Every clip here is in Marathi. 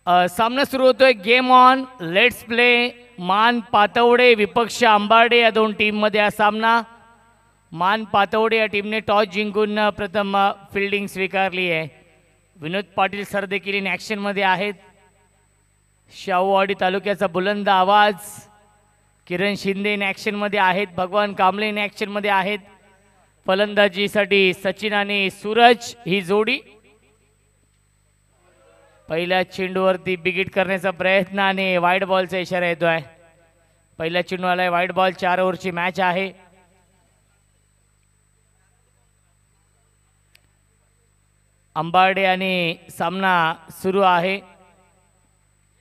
सामना सुरू होतोय. Game on, let's play. मान पातवडे विपक्ष आंबार्डे या दोन टीममध्ये हा सामना. मान पातवडे या टीमने टॉस जिंकून प्रथम फिल्डिंग स्वीकारली आहे. विनोद पाटील सर देखील इन ॲक्शनमध्ये आहेत. शाहूवाडी तालुक्याचा बुलंद आवाज किरण शिंदे इन ॲक्शनमध्ये आहेत. भगवान कांबळे इन ॲक्शनमध्ये आहेत. फलंदाजीसाठी सचिन आणि सूरज ही जोडी. पहिल्या चेंडूवरती बिगिट करण्याचा प्रयत्न आणि वाईड बॉलचा इशारा येतोय. पहिल्या चेंडू आलाय वाईड बॉल. 4 ओव्हरची मॅच आहे. अंबार्डे आणि सामना सुरू आहे.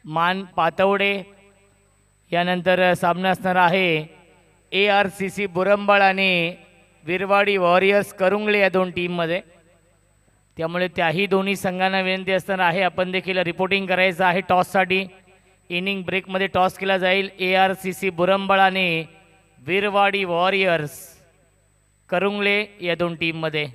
मान पातवडे यानंतर सामना असणार आहे ARCC बुरंबळ आणि विरवाडी वॉरियर्स करुंगळे या दोन टीममध्ये. त्यामुळे त्याही दोन्ही संघांना विनंती असणार आहे आपण देखील रिपोर्टिंग करायचं आहे टॉससाठी. इनिंग ब्रेकमध्ये टॉस केला जाईल. ARCC बुरंबळ आणि विरवाडी वॉरियर्स करुंगळे या दोन टीममध्ये.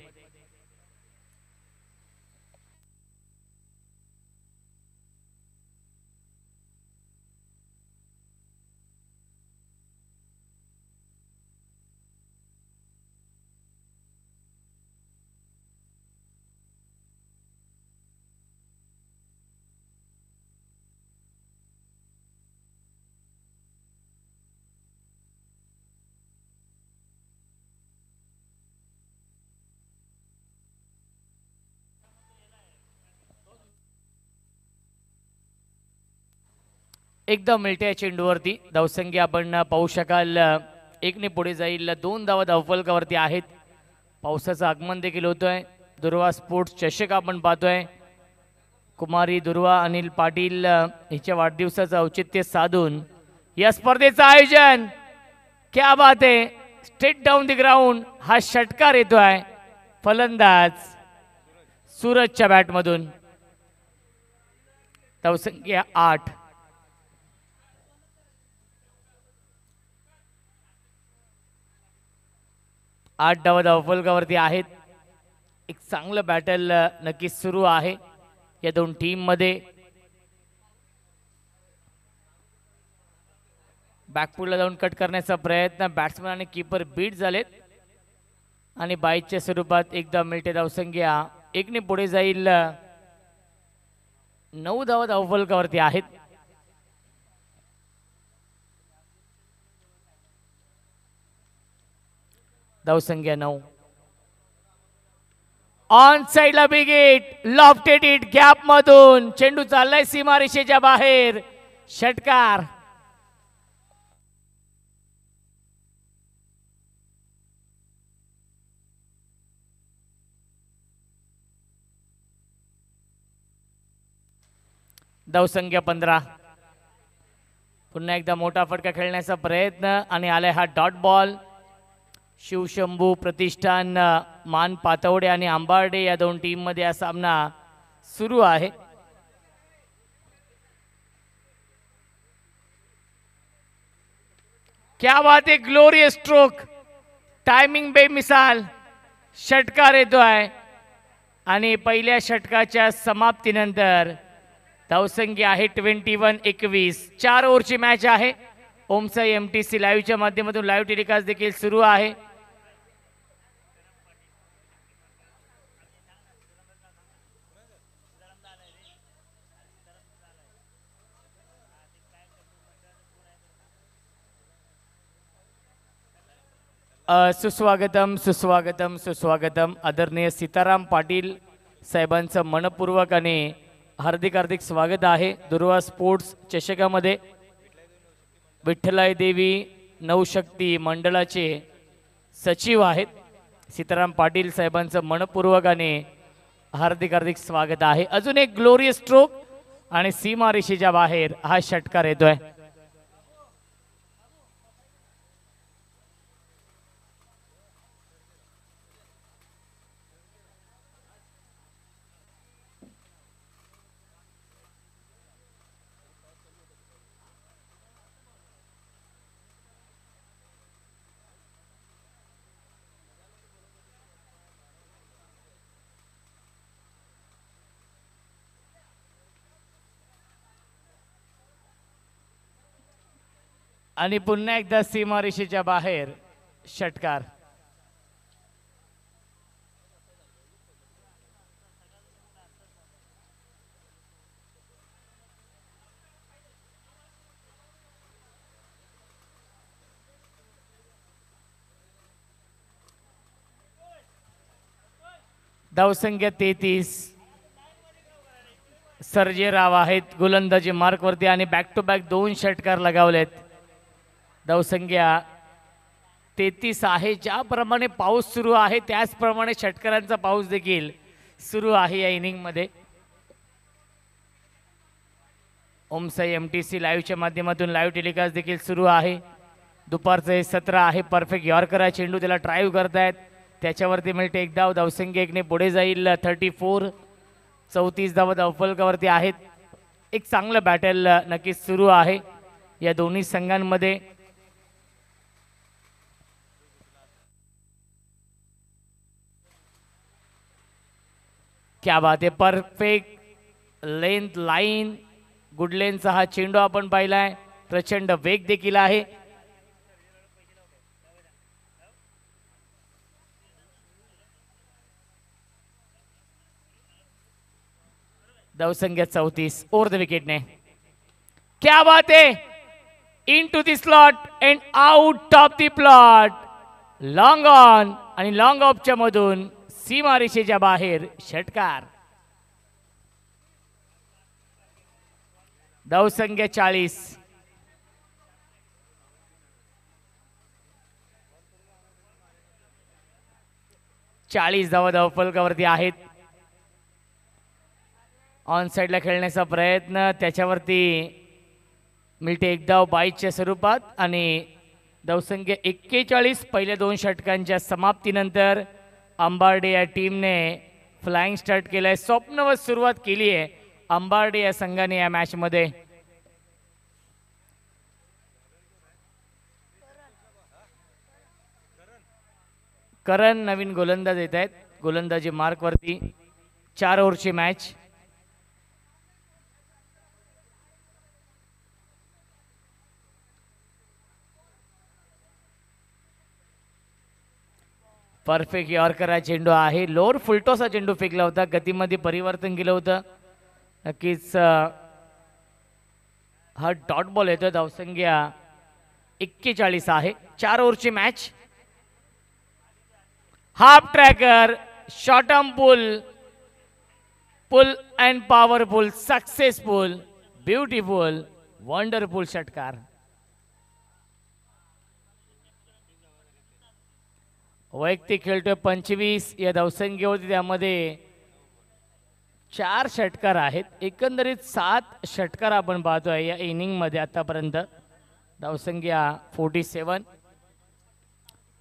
एकदम मिळत्या चेंडूवरती धावसंख्या आपण पाहू शकाल. 1ने पुढे जाईल. 2 धावा धावफलकावरती आहेत. पावसाचं आगमन देखील होतोय. दुर्वा स्पोर्ट्स चषक आपण पाहतोय. कुमारी दुर्वा अनिल पाटील हिच्या वाढदिवसाचं औचित्य साधून या स्पर्धेचं आयोजन. क्या बात आहे. स्ट्रेट डाऊन द ग्राउंड हा षटकार येतोय. फलंदाज सूरजच्या बॅटमधून. धावसंख्या 8. धावा धावफलकावरती आहेत. एक चांगलं बॅटल नक्कीच सुरू आहे या दोन टीममध्ये. बॅकफुटला जाऊन कट करण्याचा प्रयत्न. बॅट्समन आणि कीपर बीट झालेत आणि बाईच्या स्वरूपात एकदा मिळते. धावसंख्या 1ने पुढे जाईल. 9 धावा धावफलकावरती आहेत. धावसंख्या 9. ऑन साइडला बिगिट. लॉफ्टेड इट गॅप मधून चेंडू चाललाय सीमारेषेच्या बाहेर. षटकार. धावसंख्या 15. पुन्हा एकदा मोठा फटका खेळण्याचा प्रयत्न आणि आलाय हा डॉट बॉल. शिवशंभू प्रतिष्ठान मान पातवडे आणि आंबार्डे या दोन टीममध्ये हा सामना सुरू आहे. क्या बात आहे. Glorious stroke. टायमिंग बेमिसाल. षटकार येतोय आणि पहिल्या षटकाच्या समाप्तीनंतर धावसंख्या आहे 21-21. 4 ओव्हरची मॅच आहे. ओमसाई MTC लाईव्हच्या माध्यमातून लाईव्ह टेलिकास्ट देखील सुरू आहे. सुस्वागतम सुस्वागतम सुस्वागतम. आदरणीय सीताराम पाटील साहेबांचं मनपूर्वक आणि हार्दिक हार्दिक स्वागत आहे. दुर्वा स्पोर्ट्स चषकामध्ये विठ्ठलाई देवी नवशक्ती मंडळाचे सचिव आहेत सीताराम पाटील साहेबांचं मनपूर्वक आणि हार्दिक हार्दिक स्वागत आहे. अजून एक ग्लोरियस स्ट्रोक आणि सीमारेषेच्या बाहेर हा षटकार येतोय. आणि पुन्हा एकदा सीमारेषेच्या बाहेर षटकार. धावसंख्या 33. सर्जेराव आहेत गोलंदाजी मार्कवरती आणि बॅक टू बॅक 2 षटकार लगावलेत. धावसंख्या 33 आहे. ज्याप्रमाणे पाऊस सुरू आहे त्याचप्रमाणे षटकारांचा पाऊस देखील सुरू आहे या इनिंगमध्ये. ओमसाई MTC लाईव्हच्या माध्यमातून लाईव्ह टेलिकास्ट देखील सुरू आहे. दुपारचं हे सत्र आहे. परफेक्ट यॉर्कर चेंडू त्याला ड्राईव्ह करतायत, त्याच्यावरती मिळते एक धाव. धावसंख्या 1ने पुढे जाईल. 34. 34 धावा धावफलकावरती आहेत. एक चांगलं बॅटल नक्कीच सुरू आहे या दोन्ही संघांमध्ये. क्या बात आहे. परफेक्ट लेंथ लाईन, गुड लेनचा हा चेंडू आपण पाहिलाय. प्रचंड वेग देखील आहे. धावसंख्या 34 ओव्हर द विकेटने. क्या बात है. Into the slot and out of the plot. Long on आणि लॉंग ऑफच्या मधून सीमारेषेच्या बाहेर षटकार. धावसंख्या 40. धावा धावफलकावरती आहेत. ऑन साइडला खेळण्याचा प्रयत्न, त्याच्यावरती मिळते एक धाव बाईच्या स्वरूपात. आणि धावसंख्या 41. पहिल्या 2 षटकांच्या समाप्तीनंतर अंबार्डे या टीमने फ्लाइंग स्टार्ट केलाय. स्वप्नवत सुरुवात केली आहे अंबार्डे या संघाने या मॅच मध्ये. करण नवीन गोलंदाज येत आहेत गोलंदाजी मार्क वरती. 4 ओव्हरची मॅच. परफेक्ट यॉर्कर हा चेंडू आहे. लोअर फुलटॉस चेंडू फेकला होता, गतीमध्ये परिवर्तन केलं होतं. नक्कीच हा डॉट बॉल येतो. धावसंख्या 41 आहे. 4 ओव्हरची match. Half tracker, short arm pull, pull and powerful, successful, beautiful, wonderful षटकार. वैयक्तिक खेळतोय 25 या धावसंख्या होती, त्यामध्ये 4 षटकार आहेत. एकंदरीत 7 षटकार आपण पाहतोय या इनिंग मध्ये आतापर्यंत. धावसंख्या 47.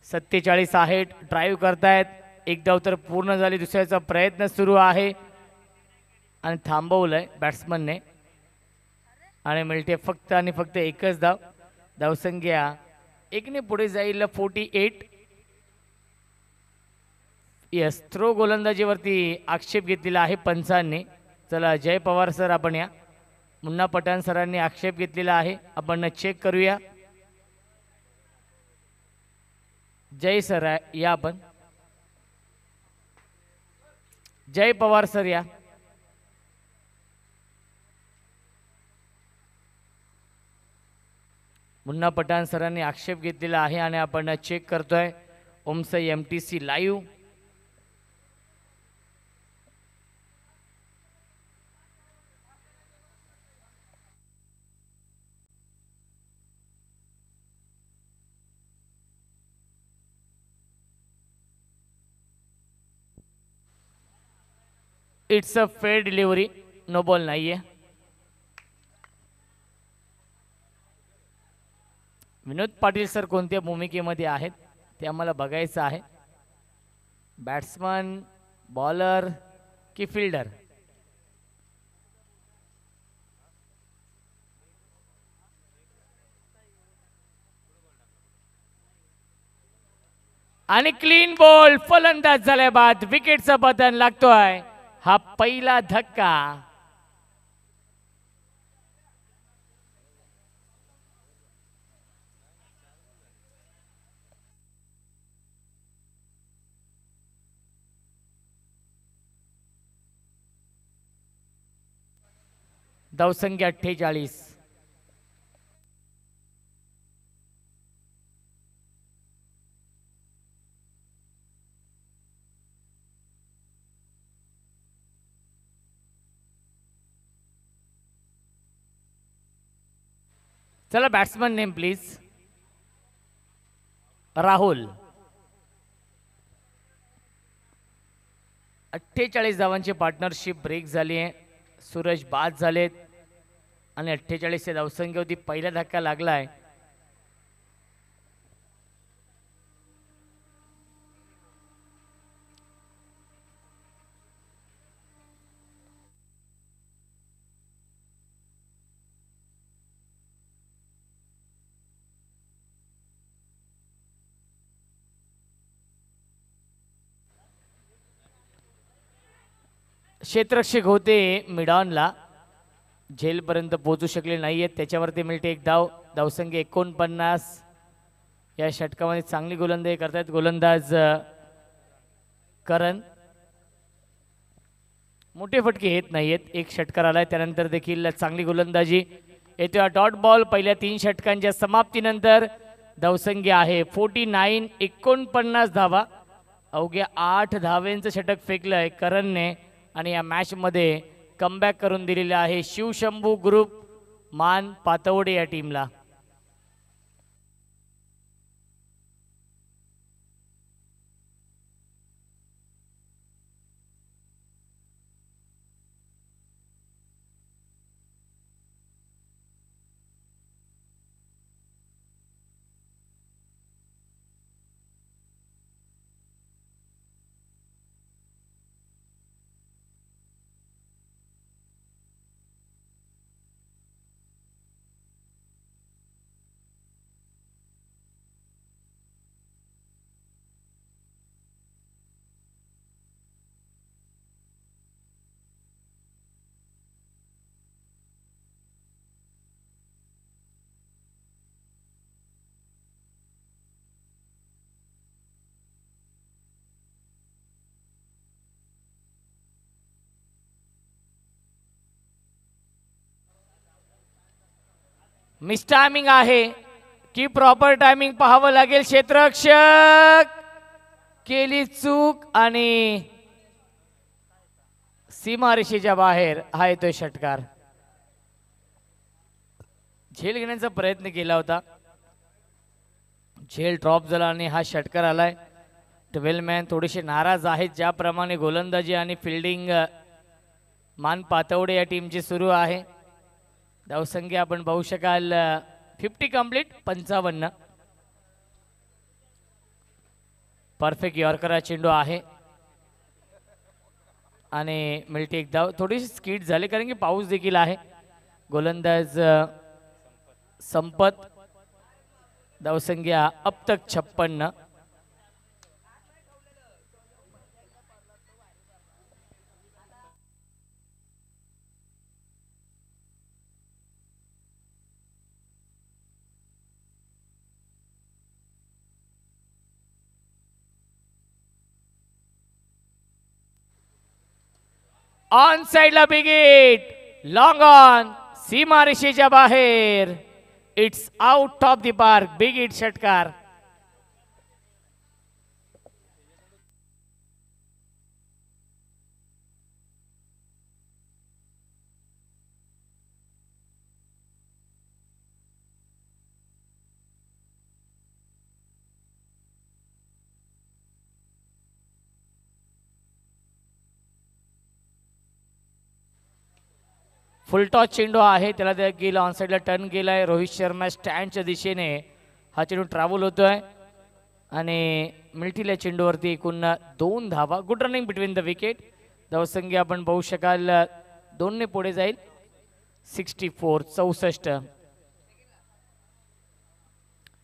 47 आहे. ड्राईव्ह करतायत. एक धाव तर पूर्ण झाली. दुसऱ्याचा प्रयत्न सुरू आहे आणि थांबवलंय बॅट्समनने आणि मिळते फक्त आणि फक्त एकच धाव. धावसंख्या 1ने पुढे जाईल. 48. यस, थ्रो गोलंदाजीवरती आक्षेप घेतलेला आहे पंचांनी. चला जय पवार सर आपण या. मुन्ना पठाण सरांनी आक्षेप घेतलेला आहे, आपण चेक करूया. जय सर या आपण. जय पवार सर या. मुन्ना पठाण सरांनी आक्षेप घेतलेला आहे आणि आपण चेक करतोय. Omsai MTC live. It's a fair delivery. No ball नाहीये. विनोद पाटील सर कोणत्या भूमिकेमध्ये आहेत ते आम्हाला बघायचं आहे. बॅट्समन, बॉलर की फिल्डर. आणि क्लीन बॉल. फलंदाज झाल्या बाद विकेटचं पतन लागतोय. हा पहिला धक्का. धावसंख्या 48. चला बॅट्समन नेम प्लीज. राहुल. 48 धावांची पार्टनरशिप ब्रेक झाली आहे. सूरज बाद झालेत आणि 48 धावसंख्या होती. पहिला धक्का लागलाय. क्षेत्ररक्षक होते मिडॉनला, झेलपर्यंत पोहोचू शकले नाहीयेत. त्याच्यावरती मिळते एक धाव. धावसंख्या 49. या षटकामध्ये चांगली गोलंदाजी करतायत गोलंदाज करण. मोठे फटके येत नाहीयेत. एक षटकार आलाय त्यानंतर देखील चांगली गोलंदाजी येतोय. डॉट बॉल पहिल्या 3 षटकांच्या समाप्तीनंतर. धावसंख्या आहे 49. 49 धावा. अवघ्या 8 धावेंचं षटक फेकलंय करणने आणि या मॅच मध्ये कमबॅक करून दिलेला आहे शिवशंभू ग्रुप मान पातवडे या टीमला. मिस टायमिंग आहे की प्रॉपर टायमिंग पाहावं लागेल. क्षेत्ररक्षक केली चूक आणि सीमारेषेच्या बाहेर हा येतोय षटकार. झेल घेण्याचा प्रयत्न केला होता, झेल ड्रॉप झाला आणि हा षटकार आलाय. 12 मॅन थोडेसे नाराज आहेत ज्याप्रमाणे गोलंदाजी आणि फिल्डिंग मान पातवडे या टीमची सुरू आहे. धावसंख्या आपण पाहू शकाल 50 कंप्लीट. 55. परफेक्ट यॉर्कर चेंडू आहे आणि मिळते एक धाव. थोडीशी स्किड झाली कारण की पाऊस देखील आहे. गोलंदाज संपत. धावसंख्या अब तक 56. ऑन साइडला बिग हिट. लॉंग ऑन सीमारेषेच्या बाहेर. It's out of the park. Big hit षटकार. फुलटॉस चेंडू आहे, त्याला गेला ऑन साइडला टर्न केलाय. रोहित शर्मा स्टँडच्या दिशेने हा चेंडू ट्रॅव्हल होतोय आणि मिळतील या चेंडूवरती एकूण 2 धावा. Good running between the wicket. धावसंख्या आपण पाहू शकाल 2 ने पुढे जाईल. 64. 64.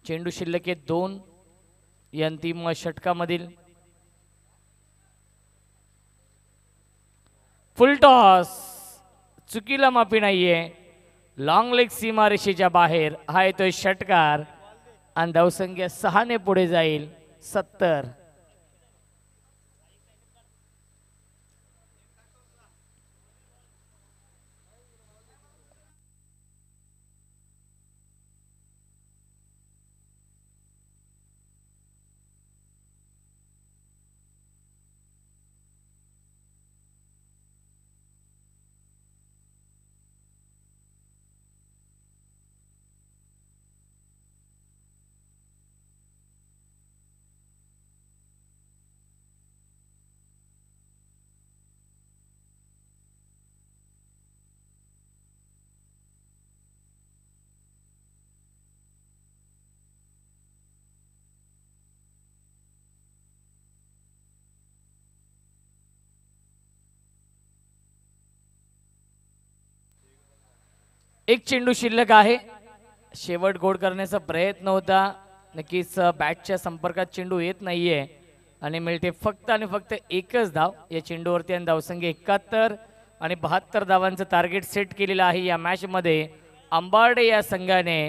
चेंडू शिल्लक 2 या अंतिम षटकामधील. फुलटॉस चुकीला माफी नाहीये. लॉंग लेग सीमारेषेच्या बाहेर हा येतोय षटकार आणि धावसंख्या 6 ने पुढे जाईल. 70. एक चेंडू शिल्लक आहे. शेवट गोड करण्याचा प्रयत्न होता. नक्कीच बॅटच्या संपर्कात चेंडू येत नाहीये आणि मिळते फक्त आणि फक्त एकच धाव या चेंडूवरती. आणि धावसंख्या 71 आणि 72 धावांचं टार्गेट सेट केलेलं आहे या मॅचमध्ये. अंबार्डे या संघाने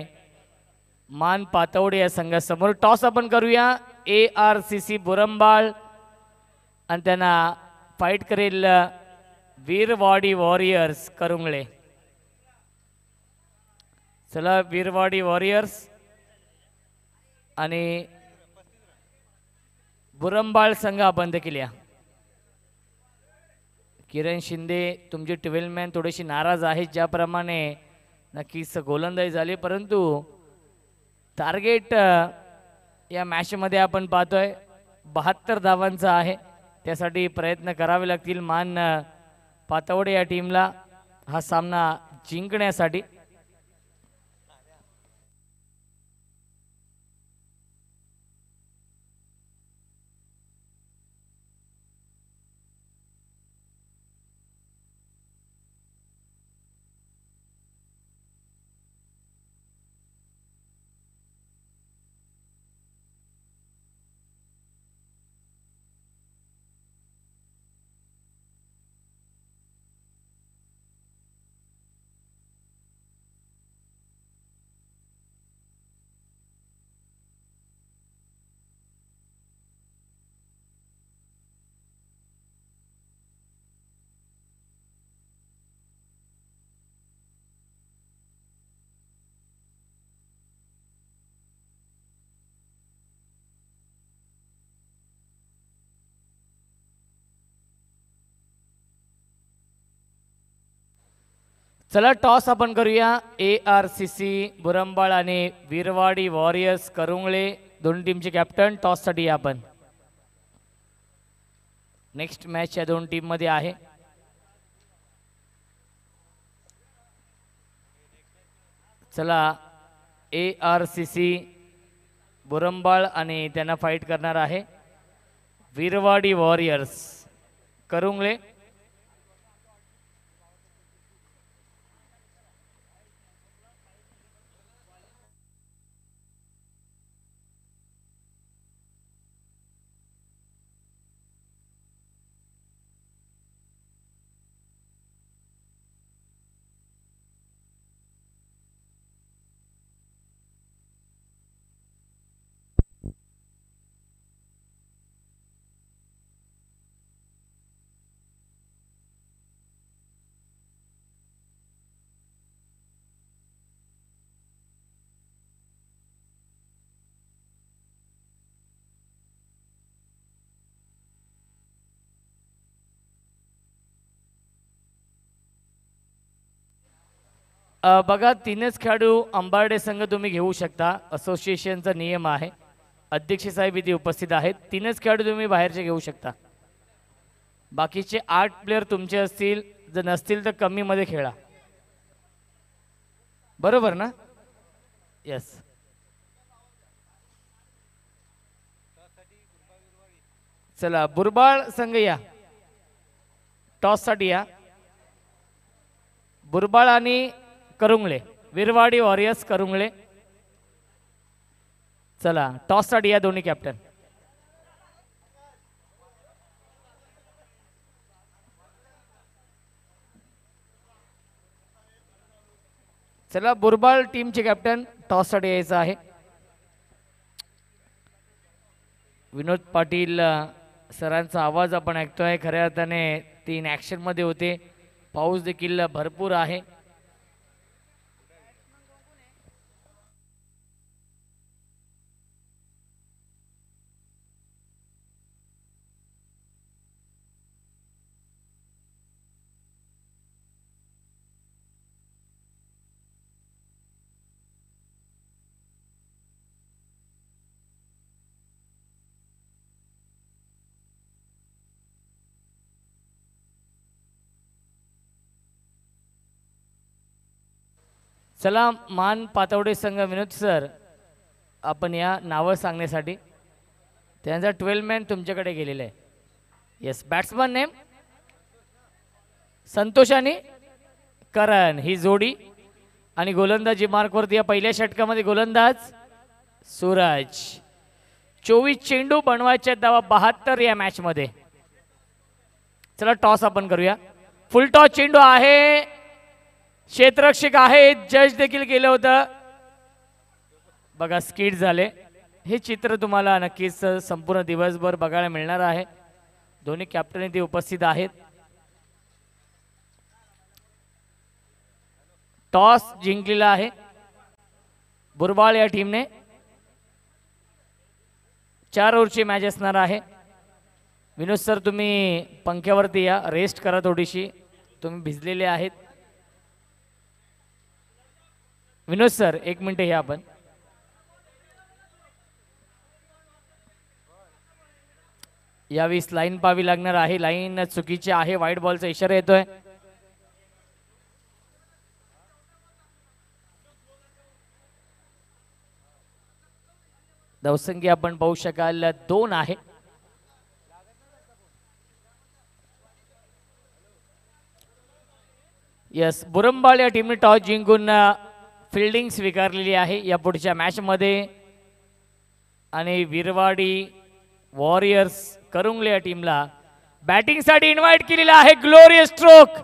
मान पातवडे या संघासमोर. टॉस आपण करूया. ARCC बुरंबाळ आणि त्यांना फाईट करेल वीरवाडी वॉरियर्स करुंगळे. चला वीरवाडी वॉरियर्स आणि बुरंबाळ संघ बंद केल्या. किरण शिंदे तुमची 12 मॅन थोडीशी नाराज आहेत. ज्याप्रमाणे नक्कीच गोलंदाजी झाली परंतु टार्गेट या मॅचमध्ये आपण पाहतोय 72 धावांचा आहे. त्यासाठी प्रयत्न करावे लागतील मान पातवडे या टीमला हा सामना जिंकण्यासाठी. चला टॉस आपण करूया. ARCC बुरंबाळ आणि वीरवाडी वॉरियर्स करुंगळे दोन टीमचे कॅप्टन टॉससाठी आपण. नेक्स्ट मॅच या दोन टीम मध्ये आहे. चला ARCC बुरंबाळ आणि त्यांना फाईट करणार आहे वीरवाडी वॉरियर्स करुंगळे. बघा तीनच खेळाडू अंबार्डे संघ तुम्ही घेऊ शकता. असोसिएशनचा नियम आहे. अध्यक्ष साहेब इथे उपस्थित आहेत. तीनच खेळाडू तुम्ही बाहेरचे घेऊ शकता. बाकीचे 8 प्लेयर तुमचे असतील. जर नसतील तर कमी मध्ये खेळा. बरोबर ना? यस. चला बुरबाळ संघ या टॉस साठी या. बुरबाळ आणि करुंगळे वीरवाडी वॉरियर्स करुंगळे. चला टॉस साठी या दोन्ही कॅप्टन. चला बुरबाळ टीमचे कॅप्टन टॉस साठी यायचं आहे. विनोद पाटील सरांचा आवाज आपण ऐकतोय. खऱ्या अर्थाने तीन ऍक्शन मध्ये होते. पाऊस देखील भरपूर आहे. चला मान पातवडे संघ विनोद सर आपण या नावं सांगण्यासाठी. त्यांचा 12 मॅन तुमच्याकडे गेलेला आहे. येस. बॅट्समन नेम संतोष आणि करण ही जोडी आणि गोलंदाजी मार्कवरती या पहिल्या षटकामध्ये गोलंदाज सूरज. 24 चेंडू बनवायचे धावा 72 या मॅच मध्ये. चला टॉस आपण करूया. फुल टॉस चेंडू आहे. क्षेत्ररक्षक आहे. जज देखील केलं होतं बघा. स्किड झाले. हे चित्र तुम्हाला नक्कीच संपूर्ण दिवसभर बघायला मिळणार आहे. दोन्ही कॅप्टन इथे उपस्थित आहेत. टॉस जिंकलेला आहे बुरबाळ या टीमने. 4 ओव्हरची मॅच असणार आहे. विनोद सर तुम्ही पंख्यावरती या. रेस्ट करा थोडीशी. तुम्ही भिजलेले आहेत. विनोद सर 1 मिनिट या आपण. यावेळी लाईन पाहावी लागणार आहे. लाईन चुकीची आहे. व्हाईट बॉलचा इशारा येतोय. धावसंख्या आपण पाहू शकाल 2 आहे. यस बुरंबाळ या टीमने टॉस जिंकून फिल्डिंग स्वीकारलेली आहे या पुढच्या मॅच मध्ये. आणि विरवाडी वॉरियर्स करुंगले या टीमला बॅटिंग साठी इन्व्हाइट केलेला आहे. Glorious stroke.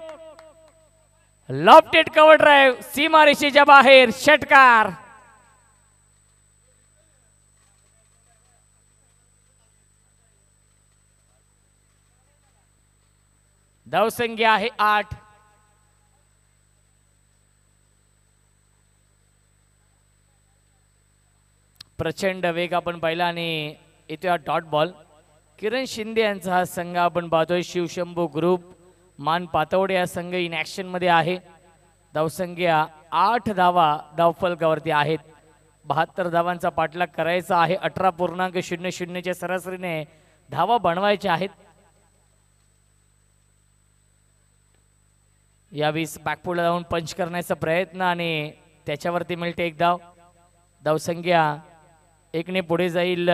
Lofted cover drive सीमारेषेच्या बाहेर. षटकार. धावसंख्या आहे 8. प्रचंड वेग आपण पाहिला आणि इथे हा डॉट बॉल. किरण शिंदे यांचा हा संघ आपण पाहतोय. शिवशंभू ग्रुप मान पातवडे या संघ इन ऍक्शन मध्ये आहे. धावसंख्या 8 धावा धावफलकावरती आहेत. 72 धावांचा पाठलाग करायचा आहे. 18.00 च्या सरासरीने धावा बनवायच्या आहेत. यावेळी बॅकफुटला जाऊन पंच करण्याचा प्रयत्न आणि त्याच्यावरती मिळते 1 धाव. धावसंख्या 1 ने पुढे जाईल.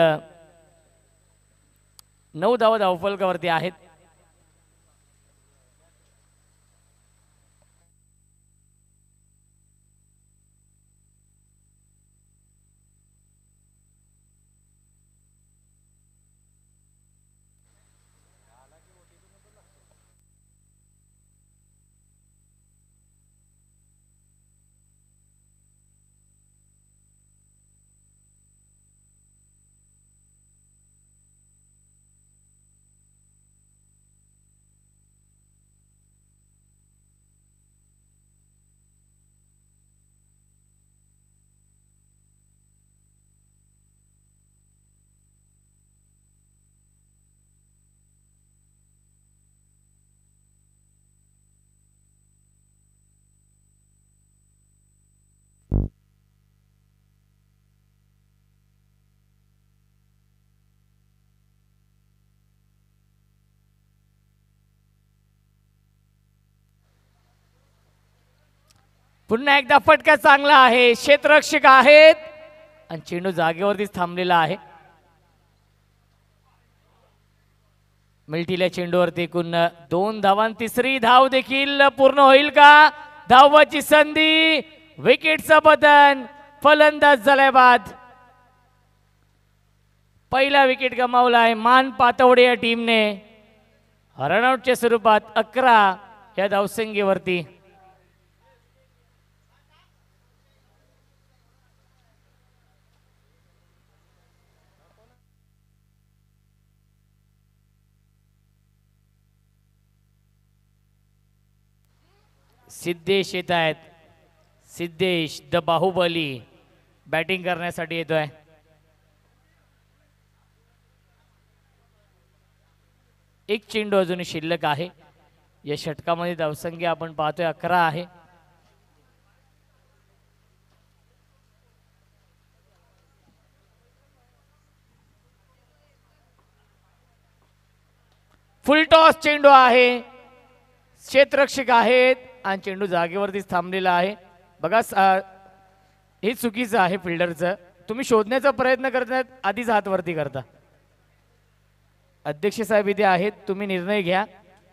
9 धावा धावफलकावरती आहेत. पुन्हा एकदा फटका चांगला आहे. क्षेत्ररक्षक आहेत आणि चेंडू जागेवरतीच थांबलेला आहे. मिल्टील्या चेंडूवरती एकूण 2 धावा. तिसरी धाव देखील पूर्ण होईल का? धावाची संधी. विकेटचा बदन. फलंदाज झालाय बाद. पहिला विकेट गमावला आहे मान पातवडे या टीमने. रनआउटच्या स्वरूपात 11 या धावसंख्येवरती. सिद्धेश येत आहेत. सिद्धेश द बाहुबली बॅटिंग करण्यासाठी येतोय. एक चेंडू अजूनही शिल्लक आहे. या षटकामध्ये धावसंख्या आपण पाहतोय 11 आहे. फुल टॉस चेंडू आहे. क्षेत्ररक्षक आहेत आणि चेंडू जागेवरतीच थांबलेला आहे. बघा हे चुकीचं आहे फिल्डरचं. तुम्ही शोधण्याचा प्रयत्न करतात आधीच हात वरती करता. अध्यक्ष साहेब इथे आहेत. तुम्ही निर्णय घ्या.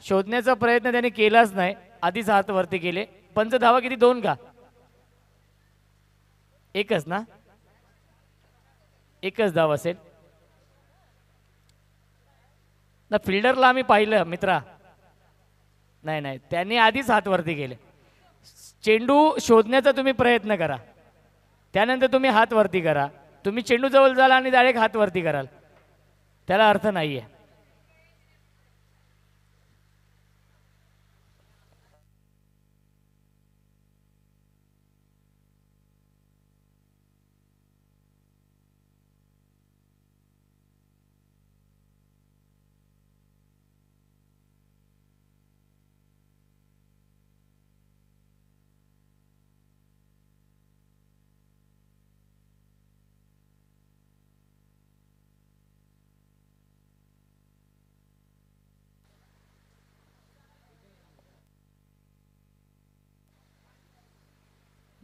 शोधण्याचा प्रयत्न त्याने केलाच नाही. आधीच हात वरती केले. पंच धावा किती? 2 का? एकच ना, एकच धाव असेल ना. फिल्डरला आम्ही पाहिलं मित्रा, नाही नाही त्यांनी आधीच हात वरती केले. चेंडू शोधण्याचा तुम्ही प्रयत्न करा, त्यानंतर तुम्ही हात वरती करा. तुम्ही चेंडू जवळ जाल आणि डायरेक्ट हात वरती कराल, त्याला अर्थ नाहीये.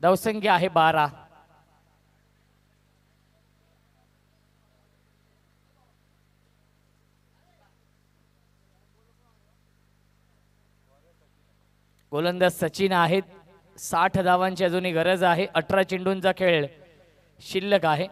धावसंख्या आहे 12. गोलंदाज सचिन आहेत. 60 धावांची अजूनही गरज आहे. 18 चेंडूंचा खेळ शिल्लक आहे.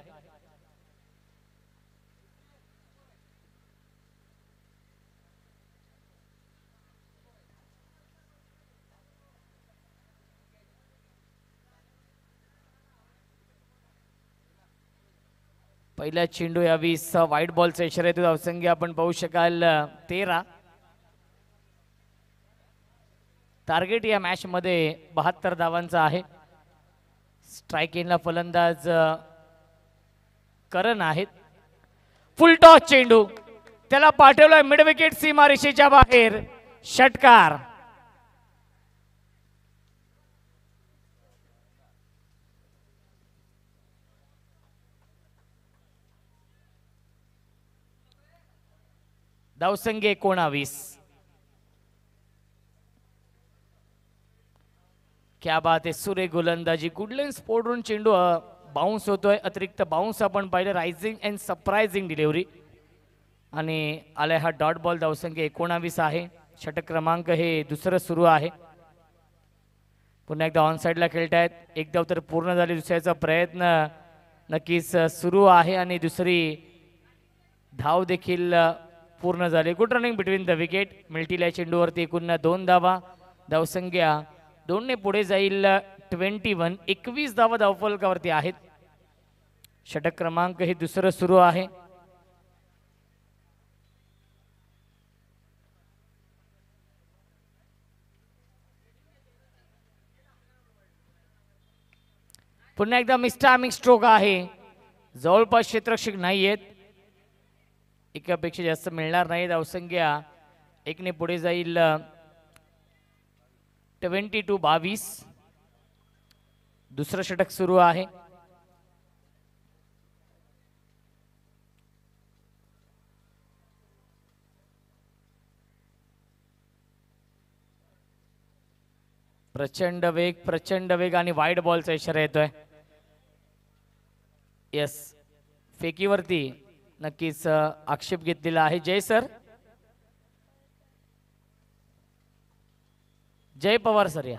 पहिला चेंडू या 20 व्हाईट बॉलचा इशारा येतो. धावसंख्या आपण पाहू शकाल 13. टार्गेट या मॅच मध्ये 72 धावांचा आहे. स्ट्राईक इनला फलंदाज करण आहेत. फुल टॉस चेंडू त्याला पाठवलाय मिड विकेट सीमारेषेच्या बाहेर. षटकार. धावसंख्या 19. क्या बात आहे. सुरे गोलंदाजी. गुडलेन स्पोर्टवरून चेंडू बाउन्स होतोय. अतिरिक्त बाउन्स आपण पाहिलं. रायझिंग अँड सरप्राइझिंग डिलिव्हरी आणि आलाय हा डॉट बॉल. धावसंख्या 19 आहे. षटक क्रमांक हे दुसरं सुरू आहे. पुन्हा एकदा ऑन साईडला खेळतायत. एक धाव तर पूर्ण झाली. दुसऱ्याचा प्रयत्न नक्कीच सुरू आहे आणि दुसरी धाव देखील पूर्ण झाली. Good running between the wicket. मिल्टीला चेंडूवरती एकूण 2 धावा. धावसंख्या 2 ने पुढे जाईल. 21. 21 धावा धावफलकावरती आहेत. षटक क्रमांक हे दुसरं सुरू आहे. पुन्हा एकदा मिस्टामिक स्ट्रोक आहे. जवळपास क्षेत्ररक्षक नाही आहेत. एकापेक्षा जास्त मिळणार नाही. धावसंख्या 1 ने पुढे जाईल. 22. दुसरं षटक सुरू आहे. प्रचंड वेग आणि वाईड बॉलचा इशारा येतोय. यस, फेकीवरती नक्कीच आक्षेप घेतलेला आहे. जय सर, जय पवार सर या.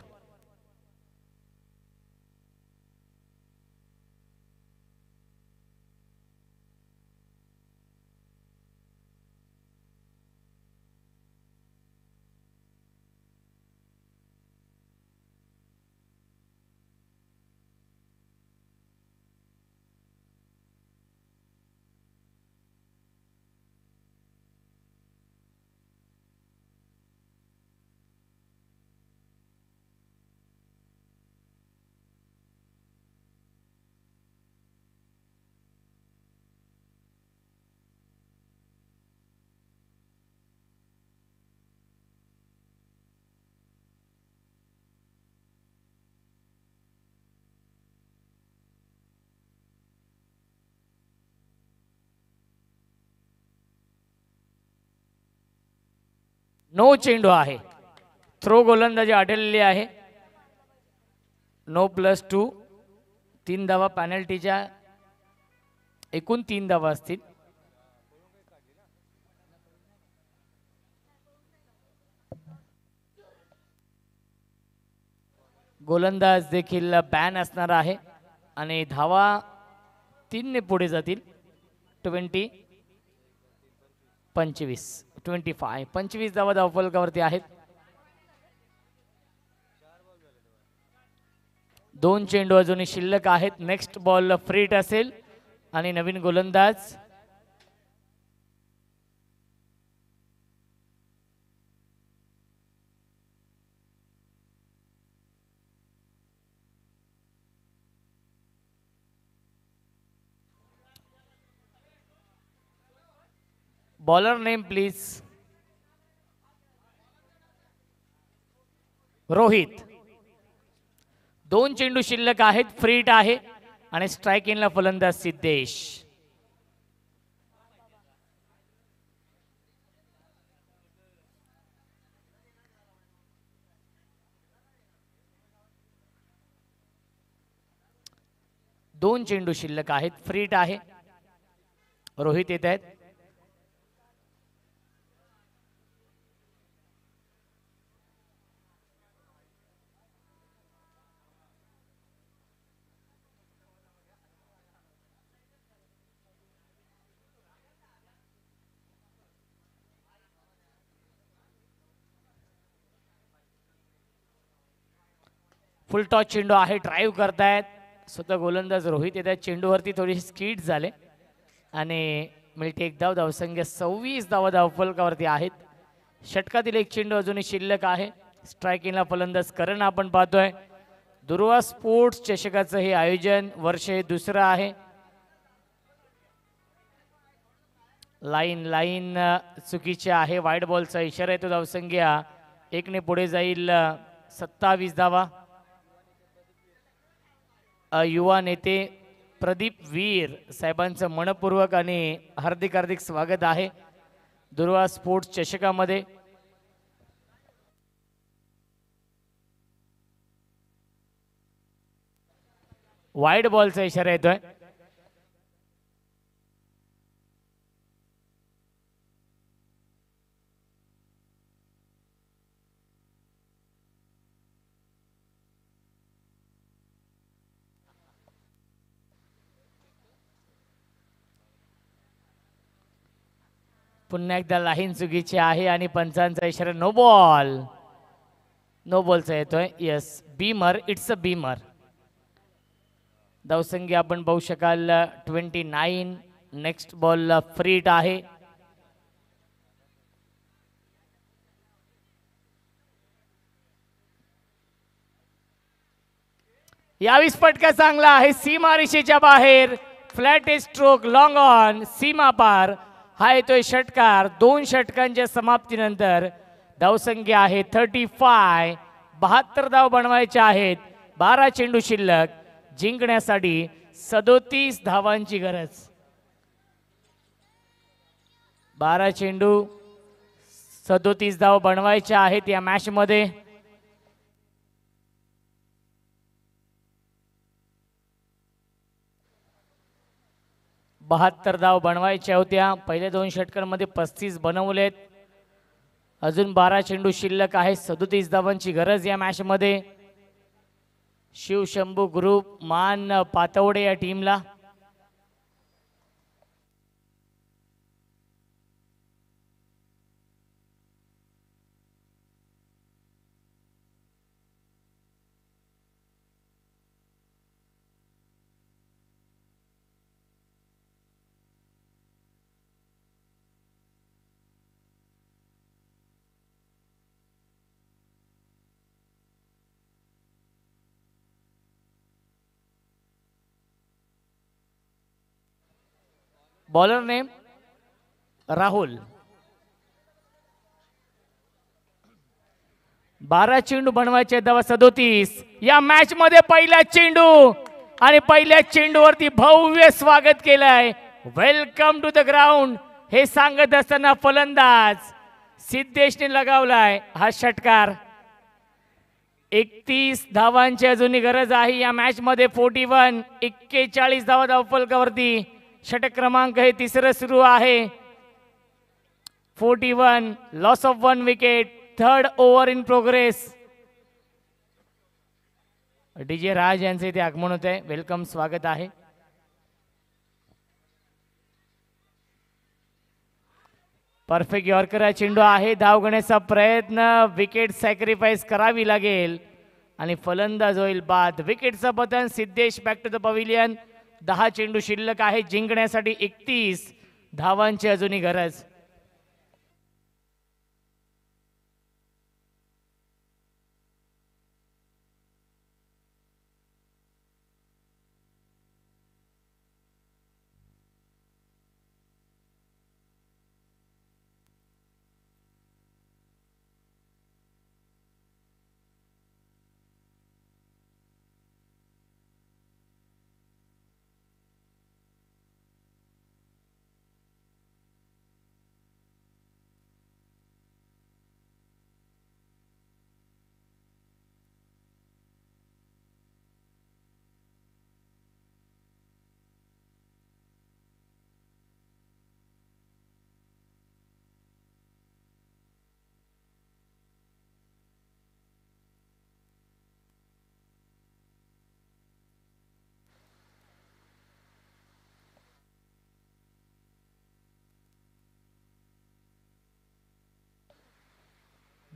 नो चेंडू आहे. थ्रो गोलंदाजी आढळलेली आहे. 9+2. 3 धावा पॅनल्टीच्या. एकूण 3 धावा असतील. गोलंदाज देखील बॅन असणार आहे. आणि धावा 3 ने पुढे जातील. 25 धावा धावफलकावरती आहेत. 2 चेंडू अजूनही शिल्लक आहेत. नेक्स्ट बॉल फ्री हिट असेल आणि नवीन गोलंदाज बॉलर नेम प्लीज. रोहित. 2 चेंडू शिल्लक आहेत. फ्री हिट आहे आणि स्ट्राइक इनला फलंदाज सिद्धेश. दोन चेंडू शिल्लक आहेत. फ्री हिट आहे. रोहित येत आहेत. फुल टॉस चेंडू आहे. ड्राईव्ह करतायत स्वतः गोलंदाज रोहित येत आहेत. चेंडूवरती थोडीशी स्किड झाले आणि मिळते एक धाव. धावसंख्या 26 धावा धावफलकावरती आहेत. षटकातील एक चेंडू अजूनही शिल्लक आहे. स्ट्राइक इनला फलंदाज करण आपण पाहतोय. दुर्वा स्पोर्ट्स चषकाचं हे आयोजन वर्ष हे दुसरं आहे. लाईन चुकीची आहे. वाईड बॉलचा इशारा येतो. धावसंख्या 1 ने पुढे जाईल. 27 धावा. युवा नेते प्रदीप वीर साहेबांचं मनपूर्वक आणि हार्दिक स्वागत आहे दुर्वा स्पोर्ट्स चषकामध्ये. वाईड बॉलचा इशारा येतोय. पुन्हा एकदा लाईन चुकीची आहे आणि पंचांचा इशारा नो बॉलचा येतोय. Yes Beamer. It's a Beamer. धावसंख्या आपण पाहू शकाल 29. नेक्स्ट बॉल फ्री हिट आहे. यावीस पटका चांगला आहे. सीमा रेषेच्या बाहेर. Flat stroke long on. सीमा पार. हा येतोय षटकार. 2 षटकांच्या समाप्तीनंतर धावसंख्या आहे 35. 72 धाव बनवायच्या आहेत. 12 चेंडू शिल्लक. जिंकण्यासाठी 37 धावांची गरज. 12 चेंडू 37 धाव बनवायच्या आहेत या मॅच मध्ये. बहात्तर धाव बनवायच्या होत्या. पहिल्या 2 षटकांमध्ये 35 बनवलेत. अजून 12 चेंडू शिल्लक आहे. 37 धावांची गरज या मॅच मध्ये. शिवशंभू ग्रुप मान पातवडे या टीमला. Bowler name Rahul. 12 चेंडू बनवायचे. धावा 37 या मॅच मध्ये. पहिला चेंडू आणि पहिल्या चेंडूवरती भव्य स्वागत केलंय. वेलकम टू द ग्राउंड हे सांगत असताना फलंदाज सिद्धेशने लगावलाय हा षटकार. 31 धावांची अजूनही गरज आहे या मॅच मध्ये. 41 धावा धावफलकावरती. षटक क्रमांक हे तिसरं सुरू आहे. 41 loss of 1 wicket. 3rd over in progress. DJ राज यांचे इथे आगमन होत आहे. वेलकम, स्वागत आहे. परफेक्ट यॉर्कर चेंडू आहे. धाव घेण्याचा प्रयत्न, विकेट सॅक्रिफाईस करावी लागेल आणि फलंदाज होईल बाद. विकेटचं पतन. Siddhesh back to the pavilion. 10 चेंडू शिल्लक आहे. जिंकण्यासाठी 31 धावांची अजूनही गरज.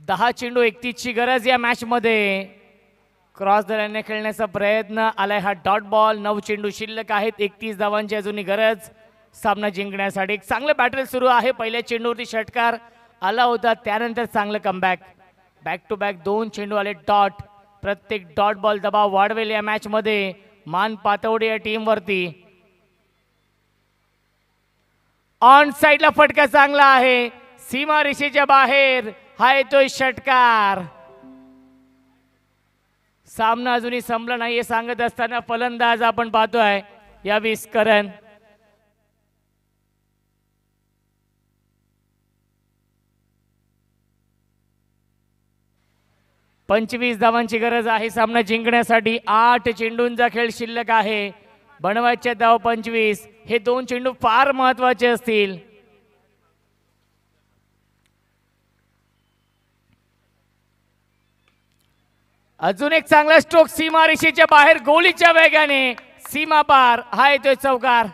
दहा चेंडू 31 ची गरज या मॅच मध्ये. क्रॉस द लाईनने खेळण्याचा प्रयत्न आलाय हा डॉट बॉल. 9 चेंडू शिल्लक आहेत. 31 धावांची अजूनही गरज सामना जिंकण्यासाठी. एक चांगलं बॅटल सुरू आहे. पहिल्या चेंडूवरती षटकार आला होता, त्यानंतर चांगलं कमबॅक. बॅक टू बॅक 2 चेंडू आले डॉट. प्रत्येक डॉट बॉल दबाव वाढवेल या मॅच मध्ये. मान पातवडे या टीम वरती. ऑन साइडला फटका चांगला आहे. सीमा रेषेच्या बाहेर हा येतोय षटकार. सामना अजूनही संपला नाहीये सांगत असताना फलंदाज आपण पाहतोय यावेळी करण. पंचवीस धावांची गरज आहे सामना जिंकण्यासाठी. 8 चेंडूंचा खेळ शिल्लक आहे. बनवायचे धाव 25. हे 2 चेंडू फार महत्वाचे असतील. अजून एक चांगला स्ट्रोक सीमा रेषेच्या बाहेर गोलीच्या वेगाने सीमा पार हा येतोय चौकार.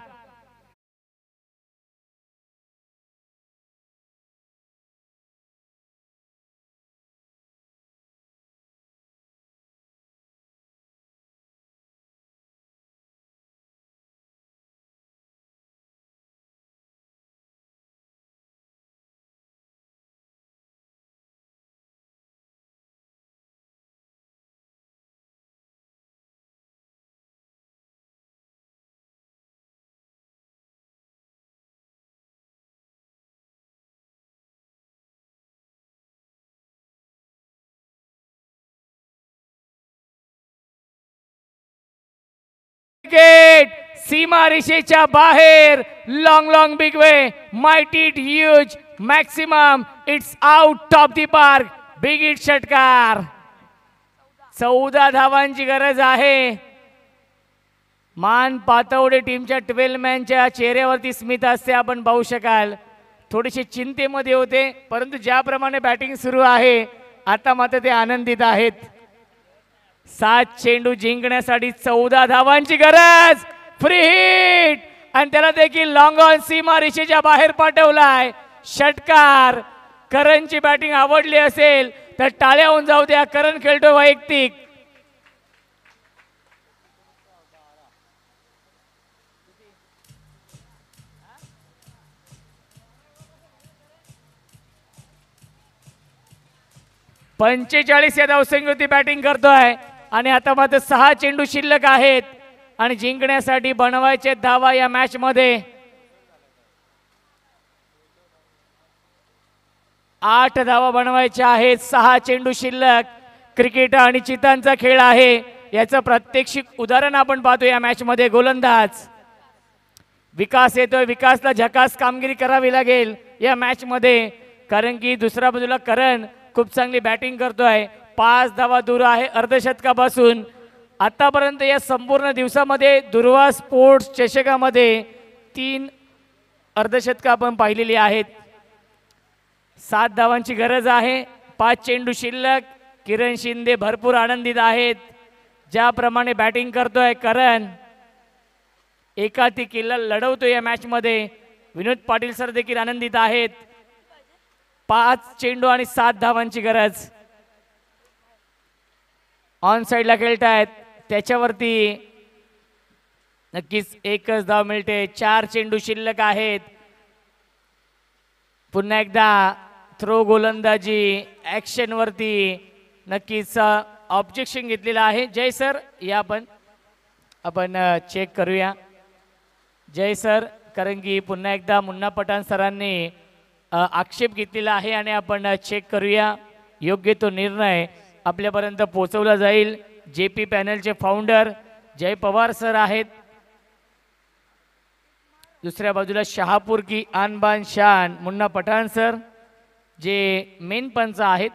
सीमा रेषेच्या बाहेर. Long big way. Might it huge maximum. It's out of the park. Big hit षटकार. 14 धावांची गरज आहे. मान पातवडे टीमच्या 12 मॅनच्या चेहऱ्यावरती स्मित असते आपण पाहू शकाल. थोडेसे चिंतेमध्ये होते, परंतु ज्याप्रमाणे बॅटिंग सुरू आहे आता मात्र ते आनंदित आहेत. 7 चेंडू जिंकण्यासाठी 14 धावांची गरज. फ्री हिट आणि त्याला देखील लॉंग ऑन सीमा रेषेच्या बाहेर पाठवलाय. षटकार. करणची बॅटिंग आवडली असेल तर टाळ्या होऊन जाऊ द्या. करण खेळतोय वैयक्तिक. पंचेचाळीस या धावसंख्येवरती बॅटिंग करतोय आणि आता मात्र 6 चेंडू शिल्लक आहेत आणि जिंकण्यासाठी बनवायचे धावा या मॅच मध्ये. 8 धावा बनवायच्या आहेत. 6 चेंडू शिल्लक. क्रिकेट आणि चितांचा खेळ आहे याचं प्रात्यक्षिक उदाहरण आपण पाहतो या मॅच मध्ये. गोलंदाज विकास येतोय. विकासला झकास कामगिरी करावी लागेल या मॅच मध्ये, कारण की दुसऱ्या बाजूला करण खूप चांगली बॅटिंग करतोय. 5 धावा दूर आहे अर्धशतकापासून. आतापर्यंत या संपूर्ण दिवसामध्ये दुर्वा स्पोर्ट्स चषकामध्ये 3 अर्धशतक आपण पाहिलेली आहेत. 7 धावांची गरज आहे. 5 चेंडू शिल्लक. किरण शिंदे भरपूर आनंदित आहेत. ज्याप्रमाणे बॅटिंग करतोय करण, एकाती किल्ला लढवतो या मॅच मध्ये. विनोद पाटील सर देखील आनंदित आहेत. 5 चेंडू आणि 7 धावांची गरज. ऑन साइडला खेळतायत त्याच्यावरती नक्कीच एकच धाव मिळते. 4 चेंडू शिल्लक आहेत. पुन्हा एकदा थ्रो गोलंदाजी ऍक्शन वरती नक्कीच ऑब्जेक्शन घेतलेलं आहे. जय सर या आपण चेक करूया. जय सर, कारण की पुन्हा एकदा मुन्ना पठाण सरांनी आक्षेप घेतलेला आहे आणि आपण चेक करूया. योग्य तो निर्णय आपल्यापर्यंत पोहोचवला जाईल. जेपी पॅनलचे फाउंडर जय पवार सर आहेत. दुसऱ्या बाजूला शहापूर की आन बान शान मुन्ना पठाण सर जे मेन पंच आहेत.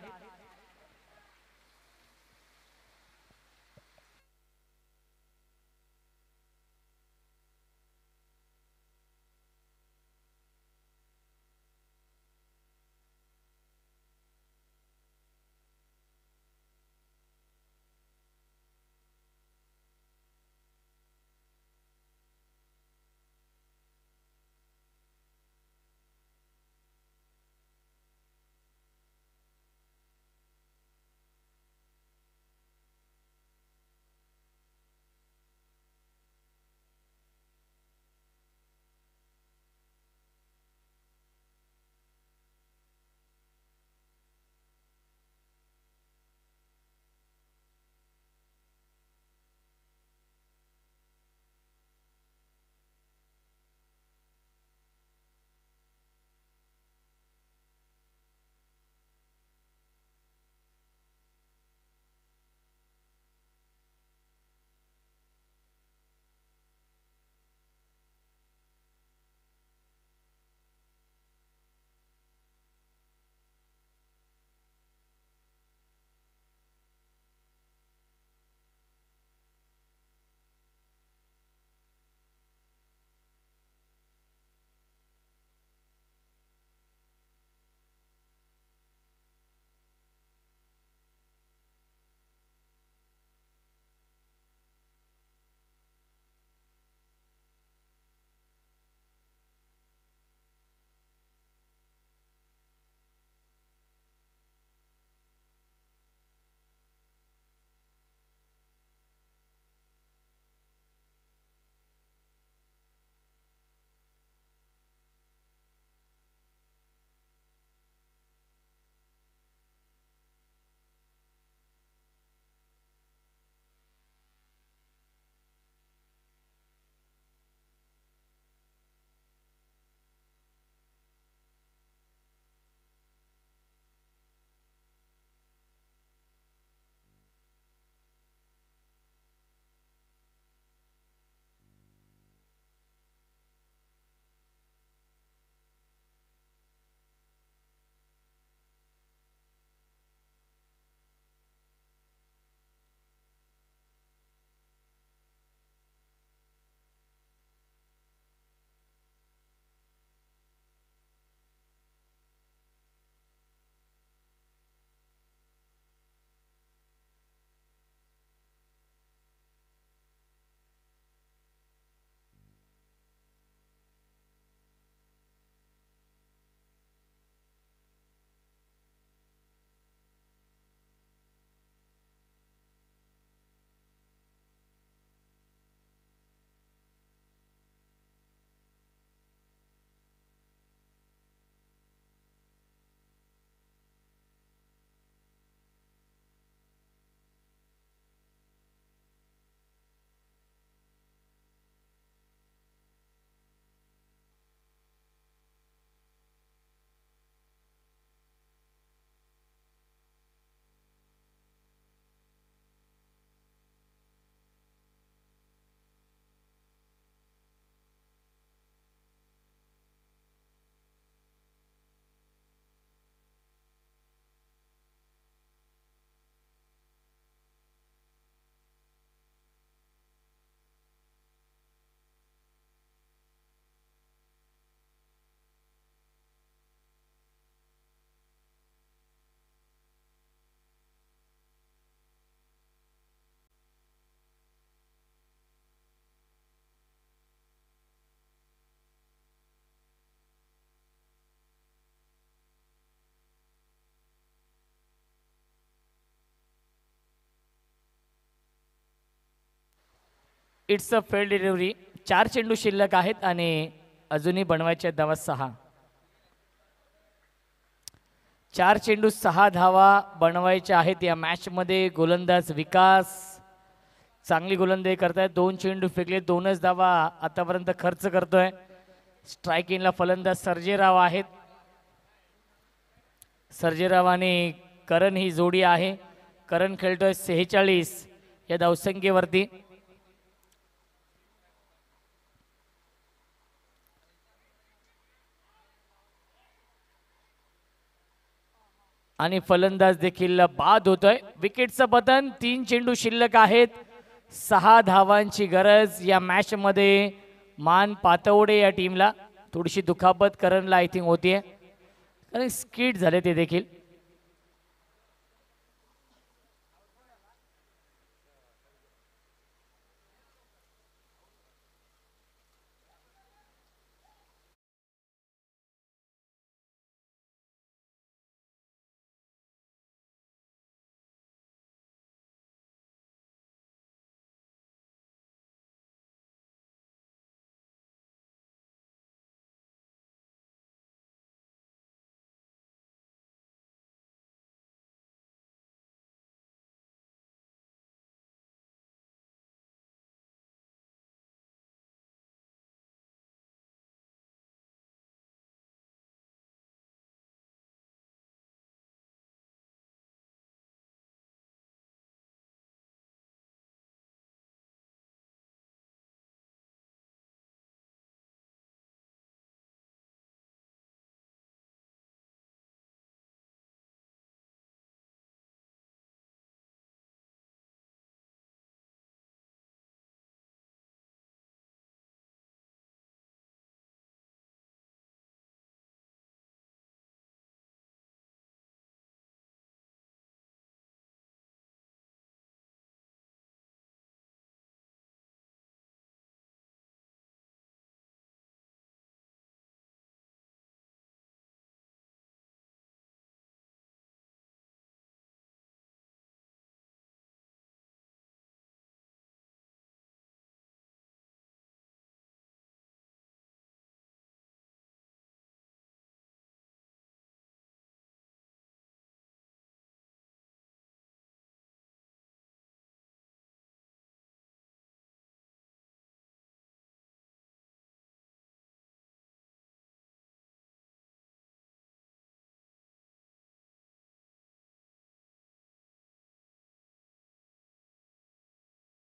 It's a fail delivery. 4 चेंडू शिल्लक आहेत आणि अजूनही बनवायच्या धावा 6. 4 चेंडू 6 धावा बनवायच्या आहेत या मॅचमध्ये. गोलंदाज विकास चांगली गोलंदाजी करतायत. 2 चेंडू फेकले, 2च धावा आतापर्यंत खर्च करतोय. स्ट्रायकिंगला फलंदाज सर्जेराव आहेत. सर्जेराव आणि करण ही जोडी आहे. करण खेळतोय 46 या धावसंख्येवरती. आणि फलंदाज देखील बाद होतोय. विकेटचं पतन. 3 चेंडू शिल्लक आहेत. 6 धावांची गरज या मॅच मध्ये. मान पातवडे या टीमला थोडीशी दुखापत करणला आय थिंक होतीये, कारण स्किट झाले ते देखील.